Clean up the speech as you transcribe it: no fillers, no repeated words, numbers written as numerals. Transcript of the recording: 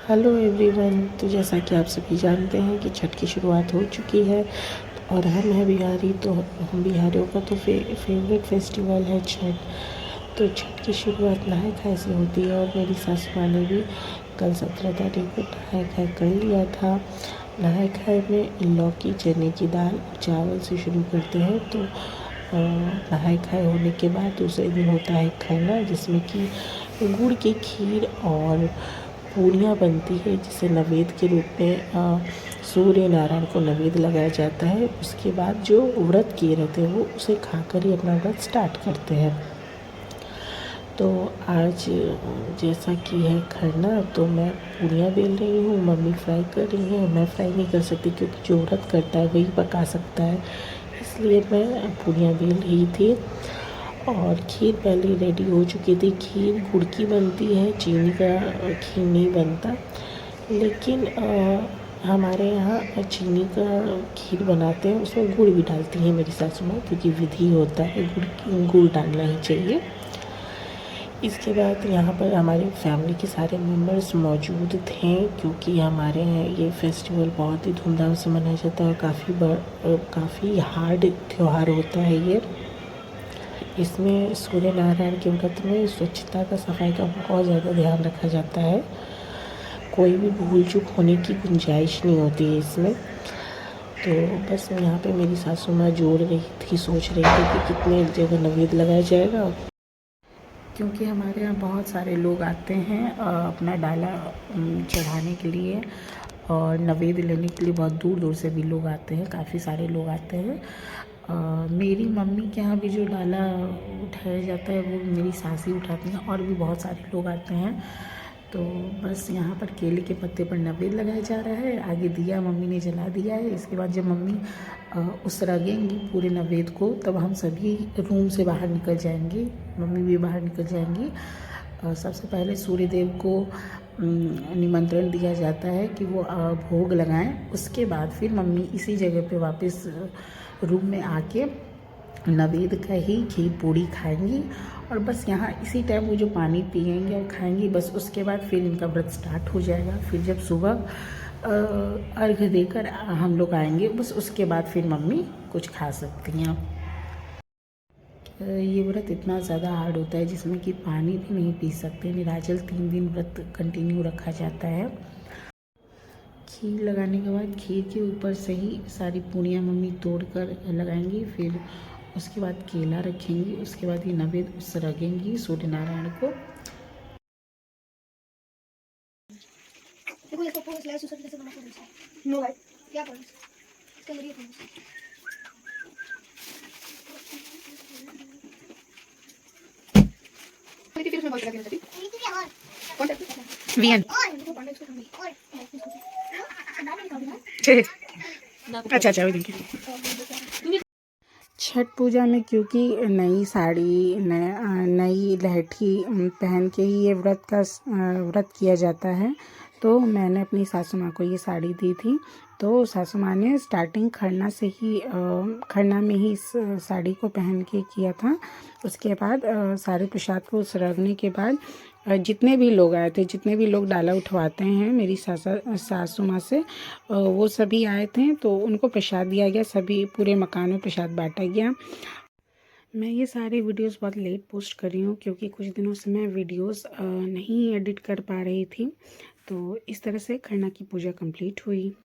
Hello everyone. तो जैसा कि आप सभी जानते हैं कि छठ की शुरुआत हो चुकी है और हम हैं बिहारी, तो हम बिहारियों का तो फेवरेट फेस्टिवल है छठ। तो छठ की शुरुआत नहाय खाए से होती है और मेरी सासू माँ ने भी कल 17 तारीख को नहाय खाए कर लिया था। नहाय खाए में लौकी, चने की दाल और चावल से शुरू करते हैं। तो नहाय खाए होने के बाद दूसरे दिन होता है खरना, जिसमें कि गुड़ की खीर और पूड़ियाँ बनती है, जिसे नैवेद्य के रूप में सूर्य नारायण को नैवेद्य लगाया जाता है। उसके बाद जो व्रत किए रहते हैं वो उसे खाकर ही अपना व्रत स्टार्ट करते हैं। तो आज जैसा कि है खरना, तो मैं पूड़ियाँ बेल रही हूँ, मम्मी फ्राई कर रही हैं। मैं फ्राई नहीं कर सकती क्योंकि जो व्रत करता है वही पका सकता है, इसलिए मैं पूड़ियाँ बेल रही थी। और खीर पहले रेडी हो चुकी थी। खीर गुड़ की बनती है, चीनी का खीर नहीं बनता। लेकिन हमारे यहाँ चीनी का खीर बनाते हैं, उसमें गुड़ भी डालती हैं मेरी सासू माँ, क्योंकि विधि होता है गुड़ डालना ही चाहिए। इसके बाद यहाँ पर हमारे फैमिली के सारे मेम्बर्स मौजूद थे, क्योंकि हमारे यहाँ ये फेस्टिवल बहुत ही धूमधाम से मनाया जाता है और काफ़ी हार्ड त्यौहार होता है ये। इसमें सूर्य नारायण के व्रत में स्वच्छता का, सफाई का बहुत ज़्यादा ध्यान रखा जाता है। कोई भी भूल चूक होने की गुंजाइश नहीं होती है इसमें। तो बस यहाँ पे मेरी सासू माँ जोड़ रही थी, सोच रही थी कि कितने जगह नैवेद्य लगाया जाएगा, क्योंकि हमारे यहाँ बहुत सारे लोग आते हैं अपना डाला चढ़ाने के लिए और नैवेद्य लेने के लिए। बहुत दूर दूर से भी लोग आते हैं, काफ़ी सारे लोग आते हैं। मेरी मम्मी के यहाँ भी जो डाला उठाया जाता है वो मेरी सासी उठाती हैं, और भी बहुत सारे लोग आते हैं। तो बस यहाँ पर केले के पत्ते पर नैवेद्य लगाया जा रहा है। आगे दिया मम्मी ने जला दिया है। इसके बाद जब मम्मी उस रगेंगी पूरे नैवेद्य को, तब हम सभी रूम से बाहर निकल जाएंगे, मम्मी भी बाहर निकल जाएंगी। सबसे पहले सूर्य देव को निमंत्रण दिया जाता है कि वो भोग लगाएं। उसके बाद फिर मम्मी इसी जगह पे वापस रूम में आके नैवेद्य का ही खीर पूड़ी खाएंगी, और बस यहाँ इसी टाइम वो जो पानी पिएंगे और खाएंगी, बस उसके बाद फिर इनका व्रत स्टार्ट हो जाएगा। फिर जब सुबह अर्घ्य देकर हम लोग आएंगे, बस उसके बाद फिर मम्मी कुछ खा सकती हैं। ये व्रत इतना ज़्यादा हार्ड होता है जिसमें कि पानी भी नहीं पी सकते। निराजल 3 दिन व्रत कंटिन्यू रखा जाता है। खीर लगाने के बाद खीर के ऊपर से ही सारी पूड़ियाँ मम्मी तोड़ कर लगाएंगी। फिर उसके बाद केला रखेंगी। उसके बाद ये नैवेद्य उस रगेंगी सूर्य नारायण को। देखो इसको पूरा स्लाइस कैसे बना के नो भाई क्या करूं इसके लिए फिर उसमें बहुत लगे थे कौन वीएन अच्छा अच्छा वही देखिए। छठ पूजा में क्योंकि नई साड़ी, नई लहठी पहन के ही ये व्रत किया जाता है, तो मैंने अपनी सासू माँ को ये साड़ी दी थी। तो सासू माँ ने स्टार्टिंग खरना से ही खरना में ही इस साड़ी को पहन के किया था। उसके बाद सारे प्रसाद को रखने के बाद जितने भी लोग आए थे, जितने भी लोग डाला उठवाते हैं मेरी सासू माँ से, वो सभी आए थे, तो उनको प्रसाद दिया गया। सभी पूरे मकान में प्रसाद बांटा गया। मैं ये सारे वीडियोस बहुत लेट पोस्ट कर रही हूँ, क्योंकि कुछ दिनों से मैं वीडियोस नहीं एडिट कर पा रही थी। तो इस तरह से खरना की पूजा कंप्लीट हुई।